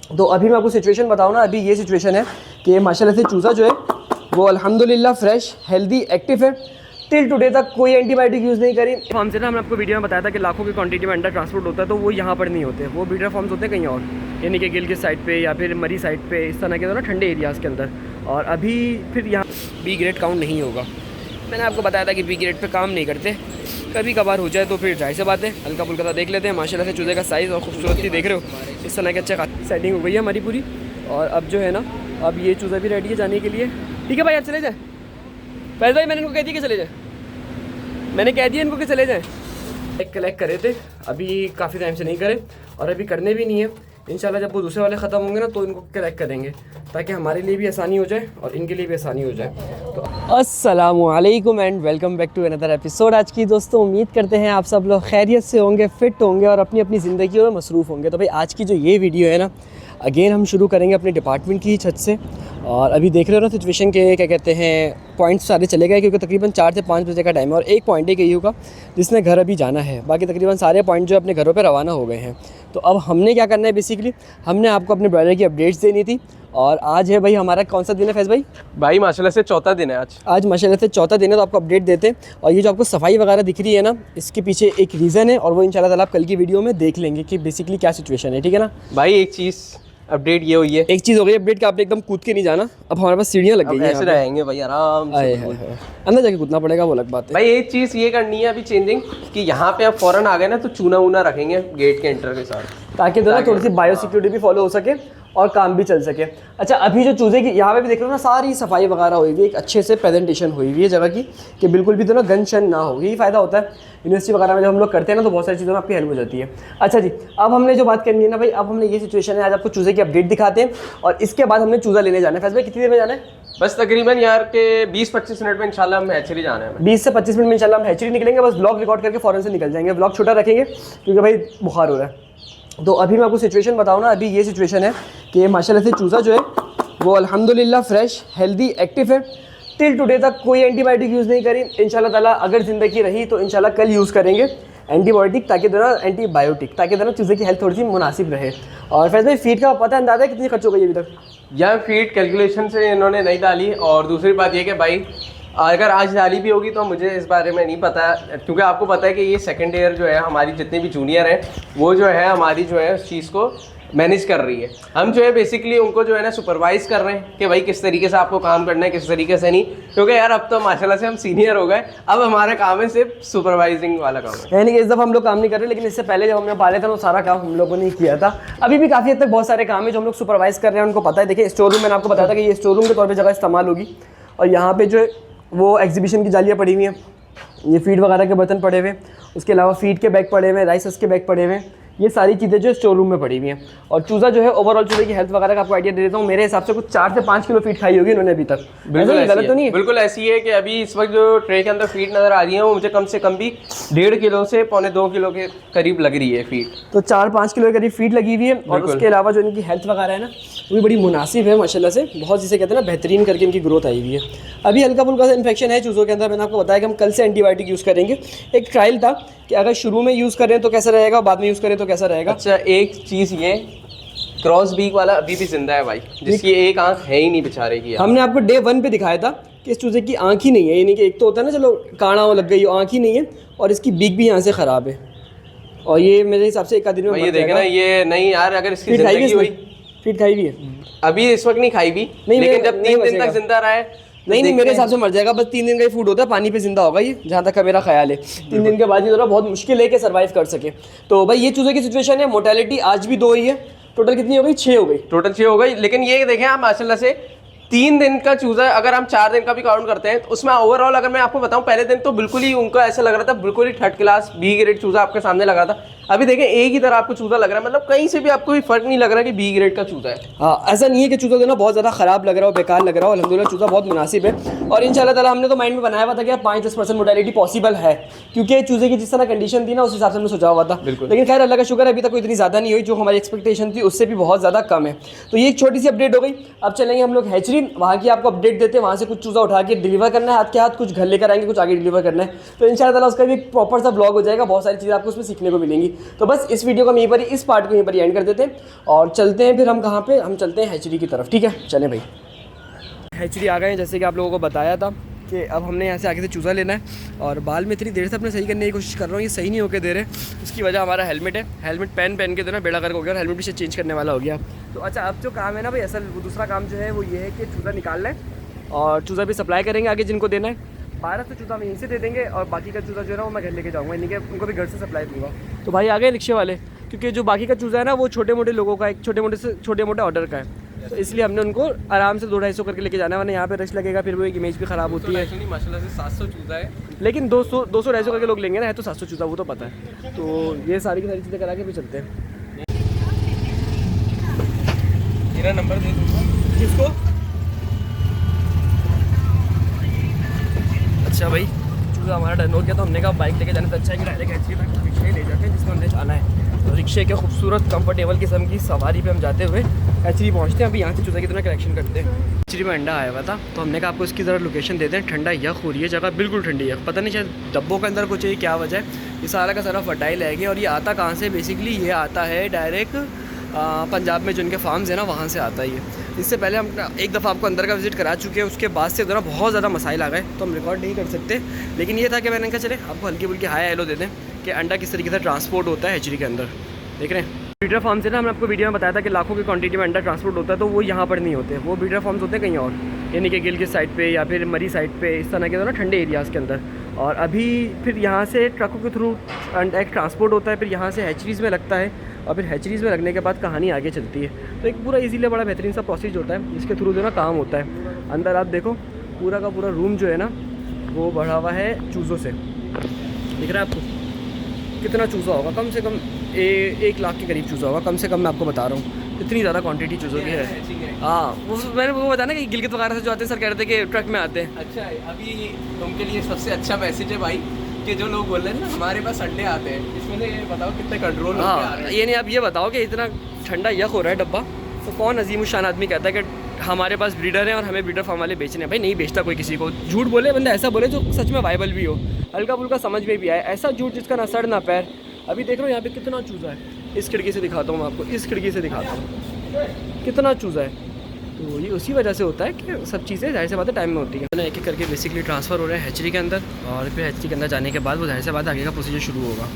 तो अभी मैं आपको सिचुएशन बताऊँ ना, अभी ये सिचुएशन है कि माशाल्लाह से चूज़ा जो है वो अल्हम्दुलिल्लाह फ्रेश, हेल्दी, एक्टिव है। टिल टुडे तक कोई एंटीबायोटिक यूज़ नहीं करी। फार्म से ना हमने आपको वीडियो में बताया था कि लाखों की क्वांटिटी में अंडा ट्रांसपोर्ट होता है, तो वो यहाँ पर नहीं होते, वो ब्रीडर फार्म्स होते हैं कहीं और, यानी कि गिल के साइड पे या फिर मरी साइड पे, इस तरह के ना ठंडे एरियाज़ के अंदर। और अभी फिर यहाँ बी ग्रेड काउंट नहीं होगा। मैंने आपको बताया था कि बी ग्रेड पे काम नहीं करते, कभी कभार हो जाए तो फिर जाहिर सी बात है हल्का फुल्का सा देख लेते हैं। माशाल्लाह से चूज़े का साइज़ और खूबसूरती देख रहे हो, इस तरह की अच्छा सेटिंग हो गई है हमारी पूरी। और अब जो है ना, अब ये चूज़ा भी रेडी है जाने के लिए। ठीक है भाई, आप चले जाए। पहले भाई मैंने इनको कह दिया कि चले जाए, मैंने कह दिया इनको कि चले जाएँ। कलेक्ट करे थे, अभी काफ़ी टाइम से नहीं करे और अभी करने भी नहीं है। इंशाल्लाह जब वो दूसरे वाले ख़त्म होंगे ना तो इनको कलेक्ट करेंगे, ताकि हमारे लिए भी आसानी हो जाए और इनके लिए भी आसानी हो जाए। तो अस्सलामु अलैकुम and welcome back to another episode. आज की दोस्तों उम्मीद करते हैं आप सब लोग खैरियत से होंगे, फ़िट होंगे और अपनी अपनी ज़िंदगी में मसरूफ़ होंगे। तो भाई आज की जो ये वीडियो है ना, अगेन हम शुरू करेंगे अपने डिपार्टमेंट की छत से। और अभी देख रहे हो ना सिचुएशन के क्या कहते हैं, पॉइंट्स सारे चले गए, क्योंकि तकरीबन 4 से 5 बजे का टाइम है और एक पॉइंट है KU का जिसने घर अभी जाना है। बाकी तकरीबन सारे पॉइंट जो अपने घरों पे रवाना हो गए हैं। तो अब हमने क्या करना है, बेसिकली हमने आपको अपने ब्रॉयलर की अपडेट्स देनी थी। और आज है भाई हमारा कौन सा दिन है फैज़ भाई? भाई माशाल्लाह से चौथा दिन है आज माशाल्लाह से चौथा दिन है, तो आपको अपडेट देते हैं। और ये जो आपको सफाई वगैरह दिख रही है ना, इसके पीछे एक रीज़न है और वो इंशाल्लाह ताला आप कल की वीडियो में देख लेंगे कि बेसिकली क्या सिचुएशन है। ठीक है ना भाई? एक चीज़ अपडेट ये हुई है, एक चीज़ हो गई अपडेट कि आपने एकदम कूद के नहीं जाना। अब हमारे पास सीढ़ियाँ लग गई हैं, ऐसे रहेंगे भाई आराम से। अंदर जाके कूदना पड़ेगा, वो अलग बात है। भाई एक चीज़ ये करनी है अभी चेंजिंग, कि यहाँ पे आप फ़ौरन आ गए ना तो चूना वूना रखेंगे गेट के एंटर के साथ, ताकि जो ना थोड़ी सी बायो सिक्योरिटी भी फॉलो हो सके और काम भी चल सके। अच्छा, अभी जो चूज़े की यहाँ पे भी देख रहे हो ना, सारी सफाई वगैरह हुई हुई है, एक अच्छे से प्रेजेंटेशन हुई हुई है जगह की, कि बिल्कुल भी तो ना गंद शन ना हो। यही फ़ायदा होता है यूनिवर्सिटी वगैरह में जब हम लोग करते हैं ना, तो बहुत सारी चीज़ों में आपकी हेल्प हो जाती है। अच्छा जी, अब हमने जो बात करनी है ना भाई, अब हमने ये सिचुएशन है, आज आपको चूज़े की अपडेट दिखाते हैं और इसके बाद हमने चूज़ा लेने जाना है। फैज़ भाई कितनी देर में जाना है? बस तकरीबन यार के 20-25 मिनट में इंशाल्लाह हम हैचरी जाना है। 20 से 25 मिनट में इंशाल्लाह हम हैचरी निकलेंगे। बस ब्लॉग रिकॉर्ड करके फ़ौरन से निकल जाएंगे, ब्लॉग छोटा रखेंगे क्योंकि भाई बुखार हो रहा है। तो अभी मैं आपको सिचुएशन बताऊँ ना, अभी ये सिचुएशन है कि माशाल्लाह से चूज़ा जो है वो अल्हम्दुलिल्लाह फ्रेश, हेल्दी, एक्टिव है। टिल टुडे तक कोई एंटीबायोटिक यूज़ नहीं करी। इंशाल्लाह ताला अगर ज़िंदगी रही तो इंशाल्लाह कल यूज़ करेंगे एंटीबायोटिक, ताकि दोनों एंटीबायोटिक, ताकि दोनों चूज़े की हेल्थ थोड़ी सी मुनासिब रहे। और फैज़ भाई फीड का पता अंदाज़ा है कितनी खर्च हो गई अभी तक? यार फीड कैलकुलेशन से इन्होंने नहीं डाली, और दूसरी बात ये कि भाई अगर आज डाली भी होगी तो मुझे इस बारे में नहीं पता, क्योंकि आपको पता है कि ये सेकंड ईयर जो है हमारी जितने भी जूनियर हैं वो जो है हमारी जो है उस चीज़ को मैनेज कर रही है। हम जो है बेसिकली उनको जो है ना सुपरवाइज़ कर रहे हैं कि भाई किस तरीके से आपको काम करना है, किस तरीके से नहीं, क्योंकि यार अब तो माशाल्लाह से हम सीनियर हो गए, अब हमारा काम है सिर्फ सुपरवाइजिंग वाला काम है। यानी कि इस दफ़ा हम लोग काम नहीं कर रहे, लेकिन इससे पहले जब हमने पाले थे वो सारा काम हम लोगों ने किया था। अभी भी काफ़ी हद तक बहुत सारे काम है जो हम लोग सुपरवाइज़ कर रहे हैं, उनको पता है। देखिए स्टोर रूम, मैंने आपको बताया था कि ये स्टोर रूम के तौर पर जगह इस्तेमाल होगी, और यहाँ पर जो है वो एग्जीबिशन की जालियाँ पड़ी हुई हैं, ये फीड वगैरह के बर्तन पड़े हुए हैं, उसके अलावा फीड के बैग पड़े हुए हैं, राइसेस के बैग पड़े हुए हैं, ये सारी चीज़ें जो स्टोर रूम में पड़ी हुई हैं। और चूज़ा जो है ओवरऑल चूज़े की हेल्थ वगैरह का आपको आइडिया दे देता हूँ। मेरे हिसाब से कुछ 4 से 5 किलो फीड खाई होगी इन्होंने अभी तक। बिल्कुल गलत तो नहीं है? बिल्कुल ऐसी है कि अभी इस वक्त जो ट्रे के अंदर फीड नज़र आ रही है वो मुझे कम से कम भी 1.5 किलो से 1.25 किलो के करीब लग रही है फीड। तो 4-5 किलो के करीब फीड लगी हुई है। और उसके अलावा जो इनकी हेल्थ वगैरह है ना, वो भी बड़ी मुनासिब है माशाल्लाह से, बहुत जिसे कहते हैं ना बेहतरीन करके इनकी ग्रोथ आई हुई है। अभी हल्का फुल्का सा इन्फेक्शन है चूज़ों के अंदर, मैंने आपको बताया कि हम कल से एंटीबायोटिक यूज़ करेंगे। एक ट्रायल था कि अगर शुरू में यूज़ करें तो कैसा रहेगा, बाद में यूज़ करें तो कैसा रहेगा। अच्छा, एक चीज़ ये क्रॉस बीक वाला अभी भी जिंदा है भाई, जिसकी एक आंख है ही नहीं बेचारे की। हमने आपको डे 1 पे दिखाया था कि इस चूज़े की आंख ही नहीं है, यानी कि एक तो होता है ना चलो काना वो लग गई, आंख ही नहीं है, और इसकी बीक भी यहाँ से ख़राब है। और ये मेरे हिसाब से 1 दिन में ये देखे ना, ये नहीं यार, अगर इसकी जिंदगी हुई, फीड खाई भी है अभी इस वक्त नहीं खाई भी, लेकिन जब 3 दिन तक जिंदा रहा है नहीं मेरे हिसाब से मर जाएगा। बस 3 दिन का ही फूड होता है, पानी पे जिंदा होगा ये, जहाँ तक का मेरा ख्याल है। 3 दिन के बाद ये थोड़ा बहुत मुश्किल है कि सर्वाइव कर सके। तो भाई ये चूज़े की सिचुएशन है। मोर्टेलिटी आज भी 2 ही है, टोटल कितनी हो गई? 6 हो गई। टोटल 6 हो गई। लेकिन ये देखें आप माशाल्लाह से 3 दिन का चूज़ा, अगर हम 4 दिन का भी काउंट करते हैं तो उसमें ओवरऑल अगर मैं आपको बताऊं, पहले दिन तो बिल्कुल ही उनको ऐसा लग रहा था बिल्कुल ही 3rd क्लास B ग्रेड चूज़ा आपके सामने लगा था। अभी देखें एक ही तरह आपको चूज़ा लग रहा है, मतलब कहीं से भी आपको भी फर्क नहीं लग रहा कि B ग्रेड का चूज़ा है। हाँ, ऐसा नहीं है कि चूज़ा जो ना बहुत ज़्यादा ख़राब लग रहा हो, बेकार लग रहा हो। अल्हम्दुलिल्लाह चूज़ा बहुत मुनासिब है, और इंशाल्लाह ताला हमने तो माइंड में बनाया हुआ था कि 5-10% मोर्टेलिटी पॉसिबल है, क्योंकि चूज़े की जिस तरह कंडीशन थी ना उस हिसाब से हमने सोचा हुआ था। लेकिन खैर अल्लाह का शुक्र है अभी तक कोई इतनी ज़्यादा नहीं हुई, जो हमारी एक्सपेक्टेशन थी उससे भी बहुत ज़्यादा कम है। तो ये एक छोटी सी अपडेट हो गई। अब चलेंगे हम लोग हैचरी, वहाँ की आपको अपडेट देते हैं। वहाँ से कुछ चूज़ा उठा के डिलीवर करना है हाथ के हाथ, कुछ घर लेकर आएंगे, कुछ आगे डिलीवर करना है। तो इंशाल्लाह ताला उसका भी एक प्रॉपर सा ब्लॉग हो जाएगा, बहुत सारी चीज़ें आपको उसमें सीखने को मिलेंगी। तो बस इस वीडियो को हम यहीं पर इस पार्ट को यहीं पर एंड कर देते हैं और चलते हैं फिर हम कहाँ पे, हम चलते हैं हैचरी की तरफ। ठीक है, चलें भाई। हैचरी आ गए हैं, जैसे कि आप लोगों को बताया था कि अब हमने यहाँ से आगे से चूज़ा लेना है और बाल में इतनी देर से अपने सही करने की कोशिश कर रहा हूँ, ये सही नहीं होकर दे रहे। उसकी वजह हमारा हेलमेट है, हेलमेट पहन के तो ना बेड़ा गर्क हो गया और हेलमेट भी चेंज करने वाला हो गया। तो अच्छा, अब जो काम है ना भाई, असल दूसरा काम जो है वो ये है कि चूज़ा निकालना है और चूज़ा भी सप्लाई करेंगे आगे जिनको देना है। 12 से चूज़ा हम यहीं से दे देंगे और बाकी का चूज़ा जो है ना वो मैं घर लेके जाऊँगा, इन्हीं के उनको भी घर से सप्लाई दूँगा। तो भाई आ गए रिक्शे वाले, क्योंकि जो बाकी का चूज़ा है ना वो छोटे मोटे लोगों का, एक छोटे मोटे ऑर्डर का है, तो इसलिए हमने उनको आराम से 200-250 करके लेके जाना है, वरना यहाँ पे रश लगेगा, फिर वो एक इमेज भी ख़राब होती है। माशाल्लाह से 700 चूज़ा है, लेकिन 200-250 करके लोग लेंगे ना, है तो 700 चूज़ा, वो तो पता है। तो ये सारी की सारी चीज़ें करा के भी चलते हैं। मेरा नंबर दे दूँगा किसको? अच्छा भाई, चूज़ा हमारा डन हो गया, तो हमने कहा बाइक लेके जाने से अच्छा है कि डायरेक्ट हैचरी तक रिक्शे ले जाते हैं जिसमें हमने जाना है। तो रिक्शे के खूबसूरत कंफर्टेबल किस्म की सवारी पे हम जाते हुए हैचरी पहुंचते हैं। अभी यहाँ से चूज़ा की तरह कलेक्शन करते हैं। हैचरी में अंडा आया हुआ था, तो हमने कहा आपको इसकी ज़रा लोकेशन देते हैं। ठंडा यख हो रही है जगह, बिल्कुल ठंडी है, पता नहीं शायद डब्बों के अंदर कुछ है, क्या वजह है। ये सारा का सारा फर्टाइल है और ये आता कहाँ से, बेसिकली ये आता है डायरेक्ट पंजाब में जो इनके फार्म्स है ना, वहाँ से आता है ये। इससे पहले हम एक दफ़ा आपको अंदर का विज़िट करा चुके हैं, उसके बाद से ना बहुत ज़्यादा मसाइल आ गए, तो हम रिकॉर्ड नहीं कर सकते। लेकिन ये था कि मैंने कहा चले आपको हल्की फुल्की हाई हेलो दे दें कि अंडा किस तरीके से ट्रांसपोर्ट होता है हैचरी के अंदर। देख रहे हैं ब्रीडर फार्म से ना, हमने आपको वीडियो में बताया था कि लाखों की क्वांटिटी में अंडा ट्रांसपोर्ट होता है, तो वो यहाँ पर नहीं होते, वो ब्रीडर फार्म्स होते हैं कहीं और, यानी कि गिल की साइड पे या फिर मरी साइड पे, इस तरह के ना ठंडे एरियाज़ के अंदर। और अभी फिर यहाँ से ट्रकों के थ्रू अंडा एक ट्रांसपोर्ट होता है, फिर यहाँ से हैचरीज़ में लगता है और फिर हैचरीज़ में लगने के बाद कहानी आगे चलती है। तो एक पूरा इजीली बड़ा बेहतरीन सा प्रोसेस होता है, इसके थ्रू जो ना काम होता है। अंदर आप देखो पूरा का पूरा रूम जो है ना वो भरा हुआ है चूज़ों से। दिख रहा है आपको कितना चूज़ा होगा? कम से कम 1 लाख के करीब चूज़ा होगा, कम से कम मैं आपको बता रहा हूँ, इतनी ज़्यादा क्वांटिटी चूज़ों की है। हाँ, वो मैंने वो बताया ना कि गिलगित वगैरह से जो आते हैं, सर कह रहे थे कि ट्रक में आते हैं। अच्छा, अभी उनके लिए सबसे अच्छा मैसेज है भाई कि जो लोग बोल रहे हैं ना हमारे पास अंडे आते हैं, इसमें से बताओ कितने कंट्रोल होके आ रहे हैं। ये नहीं, आप ये बताओ कि इतना ठंडा यख हो रहा है डब्बा, तो कौन अजीम शान आदमी कहता है कि हमारे पास ब्रीडर है और हमें ब्रीडर फार्म वाले बेचने हैं? भाई नहीं बेचता कोई किसी को। झूठ बोले बंदा, ऐसा बोले जो सच में वाइबल भी हो, हल्का फुल्का समझ में भी आए, ऐसा झूठ जिसका ना सर ना पैर। अभी देख रहे हो यहाँ पे कितना चूज़ा है, इस खिड़की से दिखाता हूँ मैं आपको, इस खिड़की से दिखाता हूँ कितना चूज़ा है। तो ये उसी वजह से होता है कि सब चीज़ें जाहिर सी बात है टाइम में होती है। एक एक करके बेसिकली ट्रांसफ़र हो रहे हैं हैचरी के अंदर, और फिर हैचरी के अंदर जाने के बाद वो जाहिर सी बात आगे का प्रोसीजर शुरू होगा।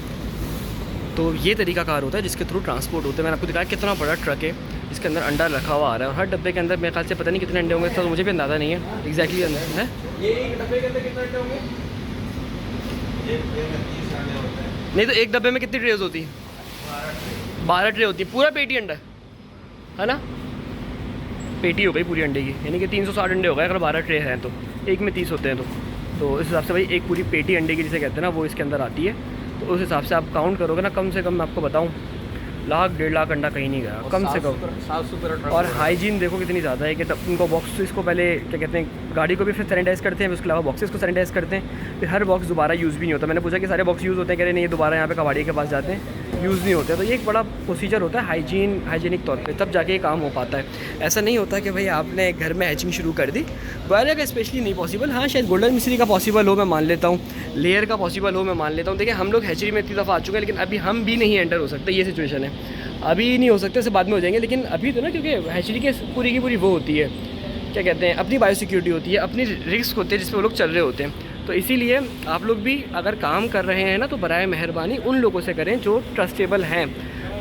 तो ये तरीका कार होता है जिसके थ्रू ट्रांसपोर्ट होते हैं। मैंने आपको दिखाया कितना बड़ा ट्रक है, इसके अंदर अंडा रखा हुआ आ रहा है, और हर डब्बे के अंदर मेरे ख्याल से पता नहीं कितने अंडे होंगे, तो मुझे भी अंदाज़ा नहीं है एग्जैक्टली अंदर है। ये एक डब्बे के अंदर कितने अंडे होंगे? नहीं तो एक डब्बे में कितनी ट्रेज होती है? 12 ट्रे होती है, पूरा पेटी अंडा है ना, पेटी हो गई पूरी अंडे की, यानी कि 360 अंडे हो गए अगर 12 ट्रे हैं तो, एक में 30 होते हैं तो इस हिसाब से भाई एक पूरी पेटी अंडे की जिसे कहते हैं ना वो इसके अंदर आती है। तो उस हिसाब से आप काउंट करोगे ना, कम से कम मैं आपको बताऊँ 1.5 लाख अंडा कहीं नहीं गया कम से कम। साफ सुथरा और हाइजीन देखो कितनी ज़्यादा है कि उनको बॉक्स इसको पहले क्या कहते हैं, गाड़ी को भी फिर सैनिटाइज़ करते हैं, उसके अलावा बॉक्सेस को सैनिटाइज़ करते हैं, फिर हर बॉक्स दोबारा यूज़ भी नहीं होता। मैंने पूछा कि सारे बॉक्स यूज़ होते हैं, कह रहे नहीं, ये दोबारा यहाँ पे कबाड़ी के पास जाते हैं, यूज़ नहीं होते। तो ये एक बड़ा प्रोसीजर होता है हाइजीनिक तौर पे, तब जाके ये काम हो पाता है। ऐसा नहीं होता कि भाई आपने घर में हैचिंग शुरू कर दी, ब्रॉयलर का स्पेशली नहीं पॉसिबल। हाँ शायद गोल्डन मिस्री का पॉसिबल हो, मैं मान लेता हूँ, लेयर का पॉसिबल हो, मैं मान लेता हूँ। देखिए हम लोग हैचरी में इतनी दफ़ा आ चुके हैं, लेकिन अभी हम भी नहीं एंटर हो सकते, ये सिचुएशन है। अभी नहीं हो सकते, उससे बाद में हो जाएंगे, लेकिन अभी तो ना, क्योंकि हैचरी के पूरी की पूरी वो होती है, क्या कहते हैं, अपनी बायोसिक्योरिटी होती है, अपनी रिस्क होते हैं जिस पर वो लोग चल रहे होते हैं। तो इसीलिए आप लोग भी अगर काम कर रहे हैं ना, तो बराए मेहरबानी उन लोगों से करें जो ट्रस्टेबल हैं।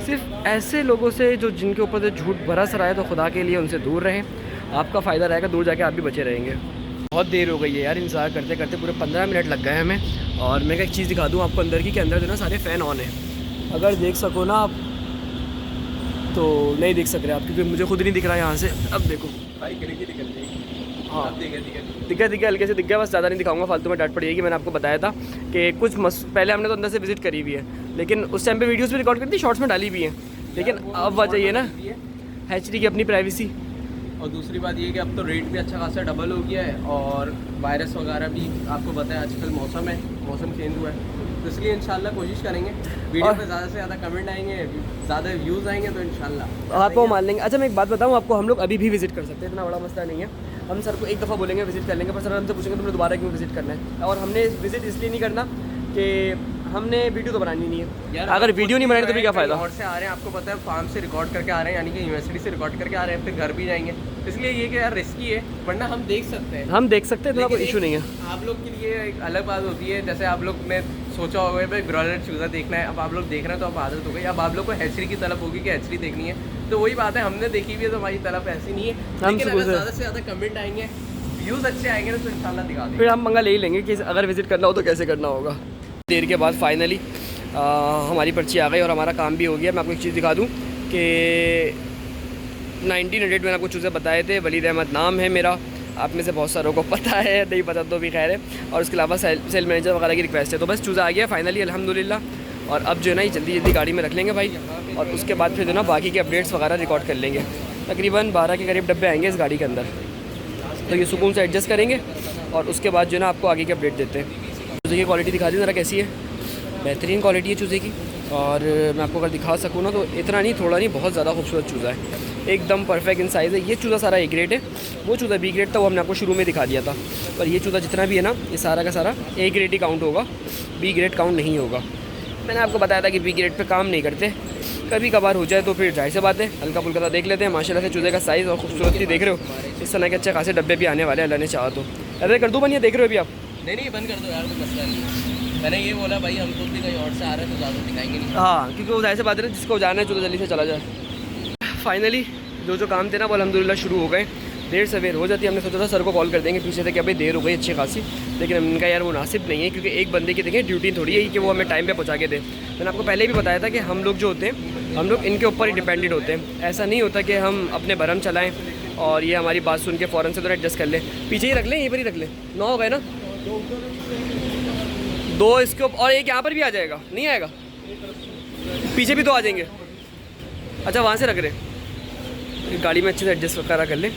सिर्फ ऐसे लोगों से जो जिनके ऊपर से झूठ बरस रहा है, तो खुदा के लिए उनसे दूर रहें, आपका फ़ायदा रहेगा, दूर जाके आप भी बचे रहेंगे। बहुत देर हो गई है यार, इंतज़ार करते करते पूरे 15 मिनट लग गए हमें। और मैं एक चीज़ दिखा दूँ आपको अंदर की, कि अंदर जो ना सारे फ़ैन ऑन है, अगर देख सको ना आप, तो नहीं देख सक रहे आप, क्योंकि मुझे खुद नहीं दिख रहा है यहाँ से। अब देखो भाई खिड़की दिख रही है। हाँ दिखा हल्के से दिख गया, बस ज़्यादा नहीं दिखाऊंगा, फालतू में डांट पड़ेगी। मैंने आपको बताया था कि कुछ पहले हमने तो अंदर से विजिट करी हुई है, लेकिन उस टाइम पे वीडियोस भी रिकॉर्ड करी थी, शॉर्ट्स में डाली भी हैं, लेकिन अब वजह ये ना हैचरी की अपनी प्राइवेसी। और दूसरी बात ये कि अब तो रेट भी अच्छा खासा डबल हो गया है, और वायरस वगैरह भी आपको पता है, आजकल मौसम चेंज हुआ है, तो इसलिए इंशाल्लाह कोशिश करेंगे वीडियो पे ज़्यादा से ज़्यादा कमेंट आएंगे, ज़्यादा व्यूज़ आएंगे, तो इंशाल्लाह आपको मान लेंगे। अच्छा मैं एक बात बताऊँ आपको, हम लोग अभी भी विजिट कर सकते हैं, इतना बड़ा मसला नहीं है। हम सर को एक दफ़ा बोलेंगे विजिट कर लेंगे, पर सर हमसे पूछेंगे तुमने दोबारा क्यों विजिट करना है। और हमने विजिट इसलिए नहीं करना कि हमने वीडियो तो बनानी नहीं है यार अगर वीडियो नहीं बनाए तो भी क्या फ़ायदा। और से आ रहे हैं, आपको पता है फार्म से रिकॉर्ड करके आ रहे हैं, यानी कि यूनिवर्सिटी से रिकॉर्ड करके आ रहे हैं, फिर घर भी जाएंगे, इसलिए ये कि यार रिस्की है, वरना हम देख सकते हैं। हम देख सकते हैं, तो कोई इशू नहीं है। आप लोग के लिए एक अलग बात होती है, जैसे आप लोग ने सोचा होगा भाई ब्रॉयलर चूज़ा देखना है, अब आप लोग देख रहे हैं तो अब आदत हो गई, अब आप लोग को हैचरी की तलब होगी कि हैचरी देखनी है, तो वही बात है, हमने देखी हुई है तो हमारी तलब ऐसी नहीं है, लेकिन अगर ज़्यादा से ज़्यादा कमेंट आएंगे, व्यूज़ अच्छे आएंगे तो इंशाल्लाह दिखा देंगे। फिर हम मंगा ले ही लेंगे कि अगर विजिट करना हो तो कैसे करना होगा। देर के बाद फाइनली हमारी पर्ची आ गई और हमारा काम भी हो गया। मैं आपको एक चीज़ दिखा दूँ कि 1900 मैंने आपको चूज़े बताए थे, वलीद अहमद नाम है मेरा, आप में से बहुत सारों को पता है, नहीं पता तो भी खैर है। और उसके अलावा सेल मैनेजर वगैरह की रिक्वेस्ट है, तो बस चूज़ा आ गया फाइनली अल्हम्दुलिल्लाह। और अब जो है ना ये जल्दी जल्दी गाड़ी में रख लेंगे भाई, और उसके बाद फिर जो ना बाकी के अपडेट्स वगैरह रिकॉर्ड कर लेंगे। तकरीबन 12 के करीब डब्बे आएंगे इस गाड़ी के अंदर, तो ये सुकून से एडजस्ट करेंगे और उसके बाद जो है ना आपको आगे के अपडेट देते हैं। चूज़े की क्वालिटी दिखा दी ज़रा कैसी है, बेहतरीन क्वालिटी है चूज़े की। और मैं आपको अगर दिखा सकूँ ना तो इतना नहीं थोड़ा नहीं, बहुत ज़्यादा खूबसूरत चूज़ा है, एकदम परफेक्ट इन साइज़ है। ये चूज़ा सारा ए ग्रेड है, वो चूज़ा बी ग्रेड था, वो हमने आपको शुरू में दिखा दिया था। पर ये चूज़ा जितना भी है ना ये सारा का सारा ए ग्रेड ही काउंट होगा, बी ग्रेड काउंट नहीं होगा। मैंने आपको बताया था कि बी ग्रेड पे काम नहीं करते, कभी कभार हो जाए तो फिर जाहिर सी बात है हल्का फुल्का सा देख लेते हैं। माशाल्लाह से चूज़े का साइज़ और खूबसूरती देख रहे हो, इस तरह के अच्छे खासे डब्बे भी आने वाले हैं अल्लाह ने चाहा तो। अरे कर दूँ बनिए, देख रहे हो अभी आप? नहीं बंद कर दो यार, कोई मसला नहीं। मैंने ये बोला भाई हम खुद भी कहीं और से आ रहे हैं तो ज़्यादा दिखाएंगे नहीं। हाँ, क्योंकि वो जाहिर सी बात है जिसको जाना है चूज़ा जल्दी से चला जाए। फाइनली जो काम थे ना वो अल्हम्दुलिल्लाह शुरू हो गए। देर सवेर हो जाती है, हमने सोचा था सर को कॉल कर देंगे पीछे से कि अभी देर हो गई अच्छी खासी, लेकिन हमने कहा यार मुनासिब नहीं है, क्योंकि एक बंदे की देखें ड्यूटी थोड़ी है कि वो हमें टाइम पे पहुंचा के दे। मैंने आपको पहले भी बताया था कि हम लोग जो होते हैं हम लोग इनके ऊपर ही डिपेंडेंट होते हैं। ऐसा नहीं होता कि हम अपने भरम चलाएँ और ये हमारी बात सुन के फ़ौरन से तो एडजस्ट कर लें। पीछे ही रख लें, यहीं पर ही रख लें। 9 हो गए ना, 2 इसके ऊपर और एक यहाँ पर भी आ जाएगा, नहीं आएगा? पीछे भी 2 आ जाएंगे। अच्छा वहाँ से रख रहे, गाड़ी में अच्छे से एडजस्ट करा कर लें,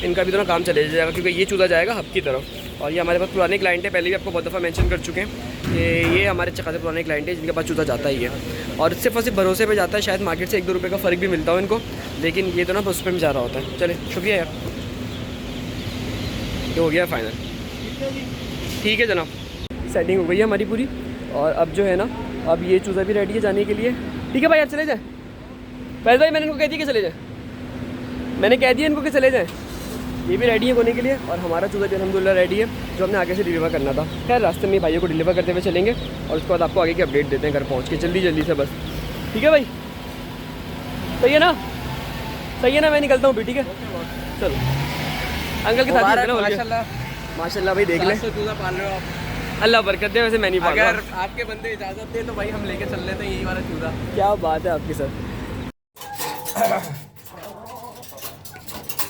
इनका भी तो ना काम चले जाएगा, क्योंकि ये चूज़ा जाएगा हब की तरफ। और ये हमारे पास पुराने क्लाइंट है, पहले भी आपको बहुत दफ़ा मेंशन कर चुके हैं कि ये हमारे अच्छे खासे पुराने क्लाइंट है जिनके पास चूज़ा जाता ही है, और सिर्फ और सिर्फ भरोसे पे जाता है। शायद मार्केट से 1-2 रुपये का फ़र्क भी मिलता हो इनको, लेकिन ये तो ना उस पर भी जा रहा होता है। चले शुक्रिया यार, ये हो गया फाइनल। ठीक है जनाब, सेटिंग हो गई है हमारी पूरी, और अब जो है ना अब ये चूज़ा भी रेडी है जाने के लिए। ठीक है भाई, आप चले जाए। फैज़ भाई मैंने इनको कह दिया कि चले जाए, मैंने कह दिया इनको कि चले जाएँ। ये भी रेडी है होने के लिए, और हमारा चूज़ा भी अल्हम्दुलिल्लाह रेडी है, जो हमने आगे से डिलीवर करना था। खैर रास्ते में भाइयों को डिलीवर करते हुए चलेंगे, और उसके बाद आपको आगे की अपडेट देते हैं घर पहुँच के जल्दी से बस। ठीक है भाई, सही है ना? सही है ना? मैं निकलता हूँ भी, ठीक है? चलो अंकल के साथ माशाल्लाह भाई, देख लें चूज़ा पाल रहे हो आप, अल्लाह बरकत दे। वैसे मैं नहीं पाल रहा। अगर आपके बंदे इजाज़त दे तो भाई हम लेके चल लेते हैं यही वाला चूज़ा। क्या बात है आपके साथ।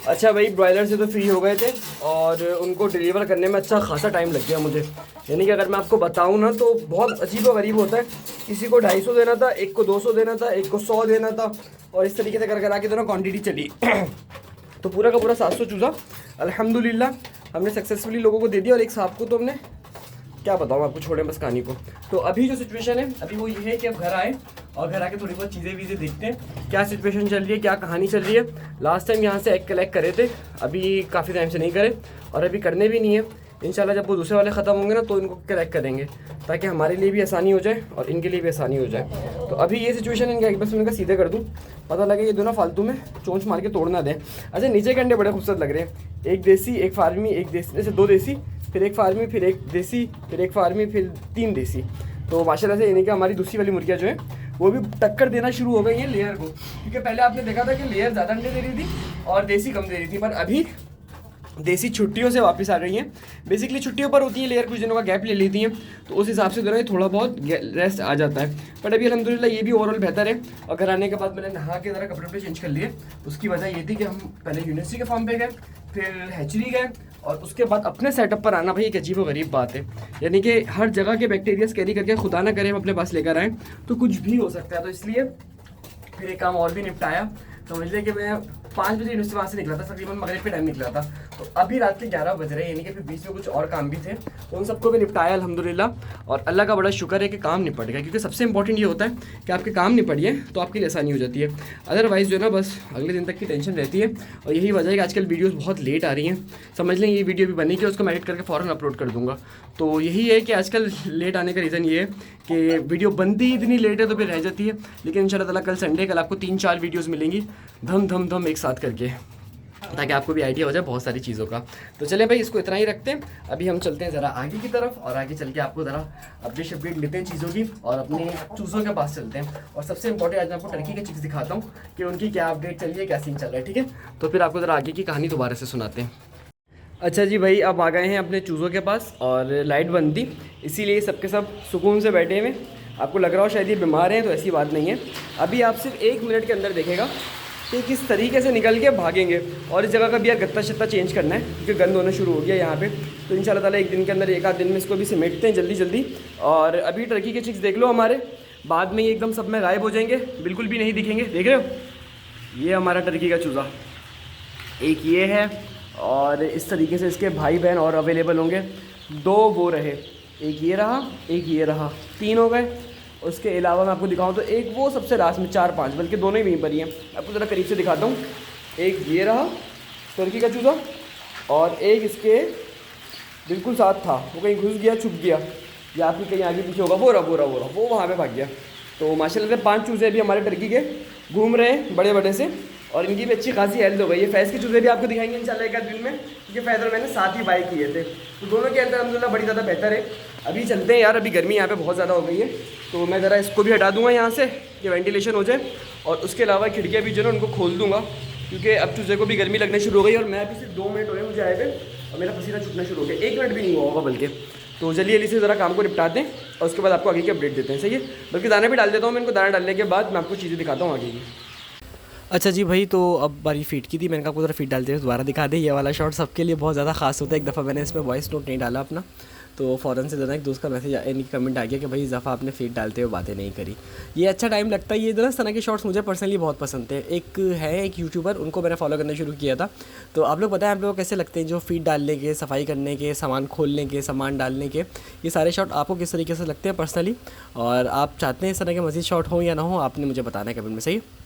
अच्छा भाई, ब्रॉयलर से तो फ्री हो गए थे, और उनको डिलीवर करने में अच्छा खासा टाइम लग गया मुझे। यानी कि अगर मैं आपको बताऊं ना तो बहुत अजीब व गरीब होता है। किसी को 250 देना था, एक को 200 देना था, एक को 100 देना था, और इस तरीके से कर आके दोनों क्वान्टिटी चली। तो पूरा का पूरा 700 चूज़ा अल्हम्दुलिल्लाह हमने सक्सेसफुली लोगों को दे दिया, और एक साहब को तो हमने क्या बताऊँ आपको, छोड़ें बस कहानी को। तो अभी जो सिचुएशन है अभी वो ये है कि अब घर आए और घर आके थोड़ी बहुत चीज़ें वीज़ें देखते हैं, क्या सिचुएशन चल रही है, क्या कहानी चल रही है। लास्ट टाइम यहाँ से एग कलेक्ट करे थे, अभी काफ़ी टाइम से नहीं करे, और अभी करने भी नहीं है। इंशाल्लाह जब वो दूसरे वाले ख़त्म होंगे ना तो इनको कलेक्ट करेंगे, ताकि हमारे लिए भी आसानी हो जाए और इनके लिए भी आसानी हो जाए। तो अभी ये सिचुएशन इनका एक बस इनका सीधे कर दूँ, पता लगे ये दोनों फालतू में चोंच मार के तोड़ ना दें। अच्छा नीचे के अंडे बड़े खूबसूरत लग रहे हैं, एक देसी एक फार्मी, एक देसी, जैसे 2 देसी, फिर एक फार्मी, फिर एक देसी, फिर एक फार्मी, फिर 3 देसी। तो माशाल्लाह से यानी कि हमारी दूसरी वाली मुर्गियाँ जो है वो भी टक्कर देना शुरू हो गई हैं लेयर को, क्योंकि पहले आपने देखा था कि लेयर ज़्यादा अंडे दे रही थी और देसी कम दे रही थी, पर अभी देसी छुट्टियों से वापस आ रही हैं। बेसिकली छुट्टियों पर होती है लेयर, कुछ दिनों का गैप ले लेती हैं, तो उस हिसाब से दोनों थोड़ा बहुत रेस्ट आ जाता है। बट अभी अल्हम्दुलिल्लाह ये भी ओवरऑल बेहतर है। और घर आने के बाद मैंने नहा के ज़रा कपड़े वपड़े चेंज कर लिए। उसकी वजह ये थी कि हम पहले यूनिवर्सिटी के फार्म पे गए, फिर हैचरी गए, और उसके बाद अपने सेटअप पर आना भाई एक अजीब व गरीब बात है। यानी कि हर जगह के बैक्टीरियाज कैरी करके खुदा ना करे हम अपने पास लेकर आएँ तो कुछ भी हो सकता है। तो इसलिए फिर एक काम और भी निपटाया, समझ लें कि मैं 5 बजे यूनिवर्सिटी वहाँ से निकला था, तकरीबन मगरिब के टाइम निकला था। तो अभी रात के 11 बज रहे हैं, यानी कि फिर बीच में कुछ और काम भी थे, तो उन सबको भी निपटाया अल्हम्दुलिल्लाह। और अल्लाह का बड़ा शुक्र है कि काम निपट गया, क्योंकि सबसे इंपॉर्टेंट ये होता है कि आपके काम निपट गए तो आपके लिए आसानी हो जाती है। अदरवाइज़ जो है ना बस अगले दिन तक की टेंशन रहती है। और यही वजह है कि आजकल वीडियोज़ बहुत लेट आ रही हैं। समझ लें ये वीडियो भी बनेगी, उसको मैं एडिट करके फ़ौरन अपलोड कर दूँगा। तो यही है कि आजकल लेट आने का रीज़न ये है कि वीडियो बनती इतनी लेट है तो फिर रह जाती है। लेकिन इंशाल्लाह ताला कल संडे, कल आपको 3-4 वीडियोज़ मिलेंगी धम धम धम एक साथ करके, ताकि आपको भी आइडिया हो जाए बहुत सारी चीज़ों का। तो चलें भाई, इसको इतना ही रखते हैं। अभी हम चलते हैं ज़रा आगे की तरफ, और आगे चल के आपको ज़रा अपडेट लेते हैं चीज़ों की, और अपने चूज़ों के पास चलते हैं। और सबसे इंपॉर्टेंट आज मैं आपको टर्की के चिक्स दिखाता हूँ कि उनकी क्या अपडेट चल रही है, क्या सीन चल रहा है, ठीक है। तो फिर आपको ज़रा आगे की कहानी दोबारा से सुनाते हैं। अच्छा जी भाई, अब आ गए हैं अपने चूज़ों के पास, और लाइट बंद थी इसीलिए सबके सब सुकून से बैठे हुए। आपको लग रहा हो शायद ये बीमार हैं, तो ऐसी बात नहीं है। अभी आप सिर्फ 1 मिनट के अंदर देखेगा कि किस तरीके से निकल के भागेंगे। और इस जगह का भी यार गत्ता शत्ता चेंज करना है, क्योंकि गंद होना शुरू हो गया यहाँ पे। तो इंशाल्लाह ताला एक दिन के अंदर, 1 आध दिन में इसको भी समेटते हैं जल्दी जल्दी। और अभी टर्की के चिक्स देख लो हमारे, बाद में ये एकदम सब में गायब हो जाएंगे, बिल्कुल भी नहीं दिखेंगे। देख रहे हो, ये हमारा टर्की का चूज़ा एक ये है, और इस तरीके से इसके भाई बहन और अवेलेबल होंगे। 2 वो रहे, एक ये रहा, एक ये रहा, 3 हो गए। उसके अलावा मैं आपको दिखाऊं तो एक वो सबसे लास्ट में 4-5, बल्कि दोनों ही वहीं पर ही हैं। आपको ज़रा करीब से दिखाता हूँ। एक ये रहा टर्की का चूज़ा, और एक इसके बिल्कुल साथ था, वो कहीं घुस गया, छुप गया, या फिर कहीं आगे पीछे होगा। वो वहाँ पे भाग गया। तो माशाल्लाह से 5 चूज़े अभी हमारे टर्की के घूम रहे हैं बड़े बड़े से, और इनकी भी अच्छी खासी हेल्थ हो गई है। फैज़ के चूज़े भी आपको दिखाएंगे इंशाल्लाह एक आध दिन में, क्योंकि फैज़ और मैंने साथ ही बाय किए थे। तो दोनों के हेल्थ अल्हम्दुलिल्लाह बड़ी ज़्यादा बेहतर है। अभी चलते हैं यार, अभी गर्मी यहाँ पे बहुत ज़्यादा हो गई है, तो मैं ज़रा इसको भी हटा दूँगा यहाँ से कि वेंटिलेशन हो जाए। और उसके अलावा खिड़कियाँ भी जो है उनको खोल दूँगा, क्योंकि अब चूज़े को भी गर्मी लगने शुरू हो गई। और मैं अभी सिर्फ 2 मिनट हुए मुझे आए थे, और मेरा पसीना छूटना शुरू हो गया। 1 मिनट भी नहीं हुआ होगा बल्कि। तो जल्दी जल्दी से ज़रा काम को निपटाते हैं, और उसके बाद आपको आगे की अपडेट देते हैं, सही है। बल्कि दाना भी डाल देता हूँ मैं इनको, दाना डालने के बाद मैं आपको चीज़ें दिखाता हूँ आगे की। अच्छा जी भाई, तो अब बारी फीड की थी, मैंने कहा उधर फीड डालते हैं, दोबारा दिखा दे। ये वाला शॉट सबके लिए बहुत ज़्यादा खास होता है। एक दफ़ा मैंने इसमें वॉइस नोट नहीं डाला अपना, तो फ़ौरन से जो ना एक दोस्त का मैसेज यानी कमेंट आ गया कि भाई इस दफ़ा आपने फीड डालते हुए बातें नहीं करी। ये अच्छा टाइम लगता है। ये जो ना इस तरह के शॉट्स मुझे पर्सनली बहुत पसंद थे। एक यूट्यूबर, उनको मैंने फॉलो करना शुरू किया था। तो आप लोग बताएं आप लोग कैसे लगते हैं जो फीड डालने के, सफाई करने के, सामान खोलने के, सामान डालने के, ये सारे शॉट आपको किस तरीके से लगते हैं पर्सनली, और आप चाहते हैं इस तरह के मज़ीद शॉट हो या ना हो, आपने मुझे बताना है कमेंट में, सही है।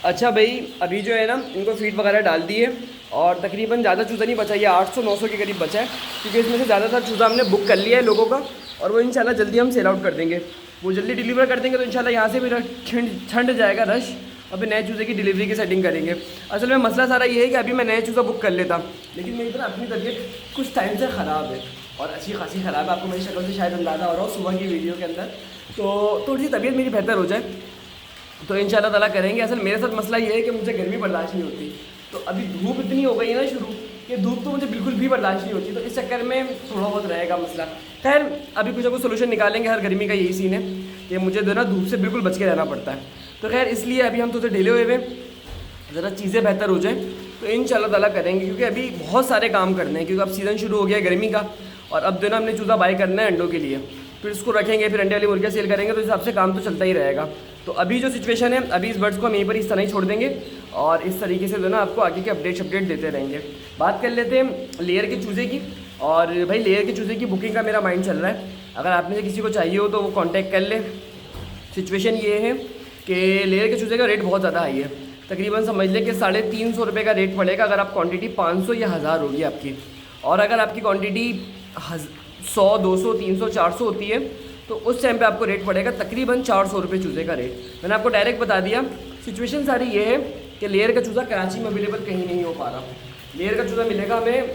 अच्छा भाई, अभी जो है ना इनको फीड वगैरह डाल दी है, और तकरीबन ज़्यादा चूज़ा नहीं बचा, ये 800-900 के करीब बचा है, क्योंकि इसमें से ज़्यादातर चूज़ा हमने बुक कर लिया है लोगों का, और वो इंशाल्लाह जल्दी हम सेल आउट कर देंगे। वो जल्दी डिलीवर कर देंगे तो इंशाल्लाह यहाँ से भी ठंड जाएगा रश, और फिर नए चूज़े की डिलीवरी की सेटिंग करेंगे। असल में मसला सारा ये है कि अभी मैं नए चूज़ा बुक कर लेता, लेकिन मेरी तरह अपनी तबीयत कुछ टाइम से ख़राब है, और अच्छी खासी ख़राब है। आपको मेरी शक्ल से शायद अंदाज़ा हो रहा हो सुबह की वीडियो के अंदर। तो थोड़ी सी तबीयत मेरी बेहतर हो जाए तो इंशाल्लाह ताला करेंगे। असल मेरे साथ मसला ये है कि मुझे गर्मी बर्दाश्त नहीं होती। तो अभी धूप इतनी हो गई है ना शुरू, कि धूप तो मुझे बिल्कुल भी बर्दाश्त नहीं होती। तो इस चक्कर में थोड़ा बहुत रहेगा मसला। खैर अभी कुछ ना कुछ सोल्यूशन निकालेंगे। हर गर्मी का यही सीन है कि मुझे जो है ना धूप से बिल्कुल बच के रहना पड़ता है। तो खैर इसलिए अभी हम तो ढीले हुए हुए, ज़रा चीज़ें बेहतर हो जाएँ तो इंशाल्लाह ताला करेंगे, क्योंकि अभी बहुत सारे काम करने हैं, क्योंकि अब सीज़न शुरू हो गया है गर्मी का। और अब जो ना हमने चूज़ा बाय करना है अंडों के लिए, फिर उसको रखेंगे, फिर अंडे वाली मुर्गियाँ सेल करेंगे, तो इस हिसाब से काम तो चलता ही रहेगा। तो अभी जो सिचुएशन है, अभी इस बर्ड्स को हम यहीं पर इस तरह ही छोड़ देंगे, और इस तरीके से जो ना आपको आगे के अपडेट देते रहेंगे। बात कर लेते हैं लेयर के चूज़े की। और भाई लेयर के चूज़े की बुकिंग का मेरा माइंड चल रहा है, अगर आप में से किसी को चाहिए हो तो वो कॉन्टैक्ट कर ले। सिचुएशन ये है कि लेयर के चूज़े का रेट बहुत ज़्यादा हाई है, तकरीबन समझ लें कि 350 रुपये का रेट पड़ेगा अगर आप क्वांटिटी 500 या 1000 होगी आपकी। और अगर आपकी क्वांटिटी 100, 200, 300, 400 होती है तो उस टाइम पे आपको रेट पड़ेगा तकरीबन 400 रुपये चूज़े का रेट। मैंने आपको डायरेक्ट बता दिया। सिचुएशन सारी ये है कि लेयर का चूज़ा कराची में अवेलेबल कहीं नहीं हो पा रहा। लेयर का चूज़ा मिलेगा हमें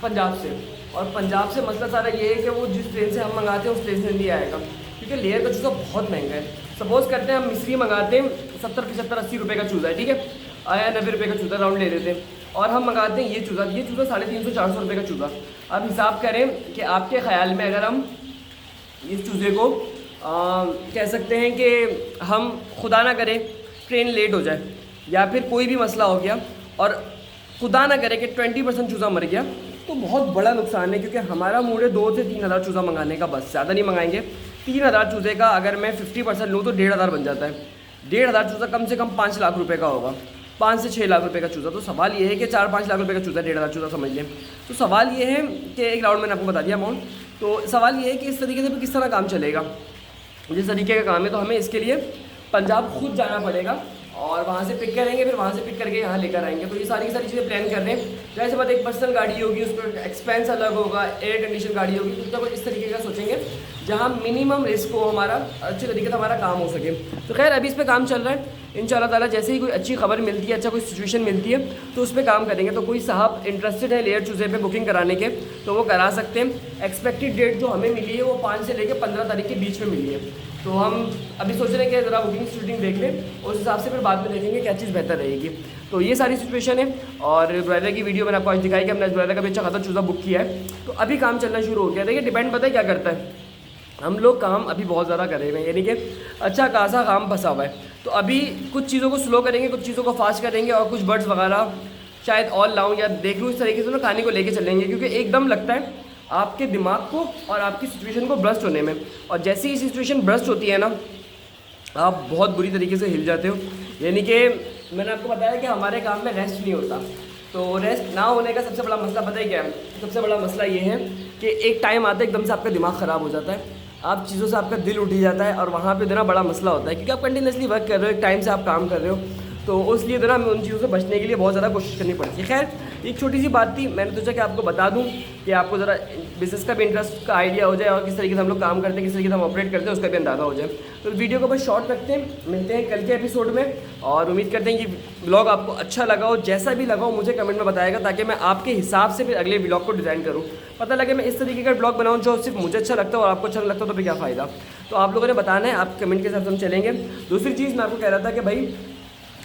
पंजाब से, और पंजाब से मसला सारा ये है कि वो जिस ट्रेन से हम मंगाते हैं उस ट्रेन से नहीं आएगा, क्योंकि लेयर का चूज़ा बहुत महंगा है। सपोज़ करते हैं हम मिस्री मंगाते हैं 70, 75, 80 रुपये का चूज़ा है, ठीक है, आया 90 रुपये का चूज़ा राउंड ले लेते हैं, और हम मंगाते हैं ये चूज़ा 350, 400 रुपये का चूज़ा। अब हिसाब करें कि आपके ख़्याल में अगर हम इस चूज़े को कह सकते हैं कि हम खुदा ना करे ट्रेन लेट हो जाए या फिर कोई भी मसला हो गया और खुदा ना करे कि 20% चूज़ा मर गया, तो बहुत बड़ा नुकसान है। क्योंकि हमारा मूड है 2 से 3 हज़ार चूज़ा मंगाने का, बस ज़्यादा नहीं मंगाएंगे। 3 हज़ार चूज़े का अगर मैं 50% लूँ तो 1,500 बन जाता है। 1,500 चूज़ा कम से कम 5 लाख रुपए का होगा। 5 से 6 लाख रुपए का चूज़ा। तो सवाल ये है कि 4-5 लाख रुपए का चूज़ा, 1.5 लाख चूज़ा समझ लें। तो सवाल ये है कि एक राउंड मैंने आपको बता दिया अमाउंट। तो सवाल ये है कि इस तरीके से किस तरह काम चलेगा, जिस तरीके का काम है। तो हमें इसके लिए पंजाब खुद जाना पड़ेगा और वहाँ से पिक करेंगे, फिर वहाँ से पिक करके यहाँ लेकर आएंगे। तो ये सारी चीज़ें प्लान कर रहे हैं। जैसे बात एक पर्सनल गाड़ी होगी, उसका एक्सपेंस अलग होगा, एयर कंडीशन गाड़ी होगी, तो कुछ इस तरीके का सोचेंगे जहाँ मिनिमम रिस्क हो, हमारा अच्छे तरीके से हमारा काम हो सके। तो खैर अभी इस पर काम चल रहा है। इंशाल्लाह ताला जैसे ही कोई अच्छी खबर मिलती है, अच्छा कोई सिचुएशन मिलती है, तो उस पर काम करेंगे। तो कोई साहब इंटरेस्टेड है लेयर चूज़े पे बुकिंग कराने के, तो वो करा सकते हैं। एक्सपेक्टेड डेट जो हमें मिली है वो 5 से लेकर 15 तारीख के बीच में मिली है। तो हम अभी सोच रहे हैं कि ज़रा बुकिंग शूटिंग देख लें, उस हिसाब से फिर बाद में देखेंगे क्या चीज़ बेहतर रहेगी। तो ये सारी सिचुएशन है। और ब्रॉयलर की वीडियो मैंने आपको आज दिखाई कि हमने ब्रॉयलर का भी अच्छा खासा चूज़ा बुक किया है। तो अभी काम चलना शुरू हो गया। देखिए डिपेंड पता है क्या करता है, हम लोग काम अभी बहुत ज़्यादा कर रहे हैं, यानी कि अच्छा खासा काम फंसा हुआ है। तो अभी कुछ चीज़ों को स्लो करेंगे, कुछ चीज़ों को फास्ट करेंगे, और कुछ बर्ड्स वगैरह शायद और लाऊं या देख लूँ, इस तरीके से ना खाने को लेके चलेंगे। क्योंकि एकदम लगता है आपके दिमाग को और आपकी सिचुएशन को ब्रस्ट होने में, और जैसे ही सिचुएशन ब्रस्ट होती है ना, आप बहुत बुरी तरीके से हिल जाते हो। यानी कि मैंने आपको बताया कि हमारे काम में रेस्ट नहीं होता। तो रेस्ट ना होने का सबसे बड़ा मसला पता है क्या है? सबसे बड़ा मसला ये है कि एक टाइम आता है एकदम से आपका दिमाग ख़राब हो जाता है, आप चीज़ों से आपका दिल उठ ही जाता है, और वहाँ पे इतना बड़ा मसला होता है क्योंकि आप कंटिन्यूसली वर्क कर रहे हो, एक टाइम से आप काम कर रहे हो। तो उसलिए इतना उन चीज़ों से बचने के लिए बहुत ज़्यादा कोशिश करनी पड़ती है। खैर एक छोटी सी बात थी, मैंने सोचा कि आपको बता दूं कि आपको ज़रा बिज़नेस का भी इंटरेस्ट का आइडिया हो जाए, और किस तरीके से हम लोग काम करते हैं, किस तरीके से हम ऑपरेट करते हैं, उसका भी अंदाज़ा हो जाए। तो वीडियो को बस शॉर्ट रखते हैं, मिलते हैं कल के एपिसोड में। और उम्मीद करते हैं कि ब्लॉग आपको अच्छा लगा हो, जैसा भी लगा हो मुझे कमेंट में बताएगा, ताकि मैं आपके हिसाब से फिर अगले ब्लॉग को डिज़ाइन करूँ। पता लगे मैं इस तरीके का ब्लॉग बनाऊँ जो सिर्फ मुझे अच्छा लगता है और आपको अच्छा नहीं लगता, तो फिर क्या फ़ायदा। तो आप लोगों ने बताना है, आप कमेंट के साथ हम चलेंगे। दूसरी चीज़ मैं आपको कह रहा था कि भाई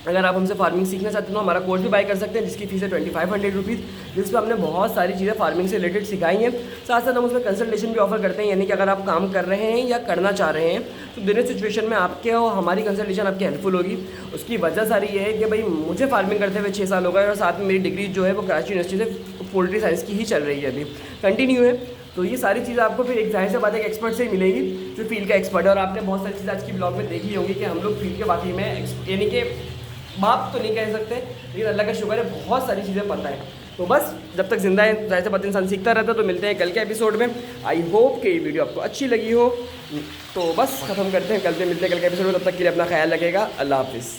अगर आप हमसे फार्मिंग सीखना चाहते हैं तो हमारा कोर्स भी बाय कर सकते हैं, जिसकी फीस है 2500 रुपीज़, जिस पर हमने बहुत सारी चीज़ें फार्मिंग से रिलेटेड सिखाई हैं। साथ साथ हम उसमें कंसल्टेशन भी ऑफर करते हैं, यानी कि अगर आप काम कर रहे हैं या करना चाह रहे हैं तो दोनों सिचुएशन में आपके और हमारी कंसल्टेशन आपकी हेल्पफुल होगी। उसकी वजह सारी ये है कि भाई मुझे फार्मिंग करते हुए 6 साल हो गए, और साथ में मेरी डिग्री जो है वो कराची यूनिवर्सिटी से पोल्ट्री साइंस की ही चल रही है, अभी कंटिन्यू है। तो ये सारी चीज़ें आपको फिर एक जाहिर सी बात है एक एक्सपर्ट से ही मिलेगी जो फील्ड का एक्सपर्ट है। और आपने बहुत सारी चीज़ें आज की ब्लॉग में देखी होंगी कि हम लोग फील्ड के वाकई में यानी कि बाप तो नहीं कह सकते, लेकिन अल्लाह का शुक्र है बहुत सारी चीज़ें पता है। तो बस जब तक जिंदा है जाहिर सी बात इंसान सीखता रहता है। तो मिलते हैं कल के एपिसोड में। आई होप कि ये वीडियो आपको अच्छी लगी हो। तो बस ख़त्म करते हैं, कल से मिलते हैं कल के एपिसोड में। तब तक के लिए अपना ख्याल रखिएगा। अल्लाह हाफिज़।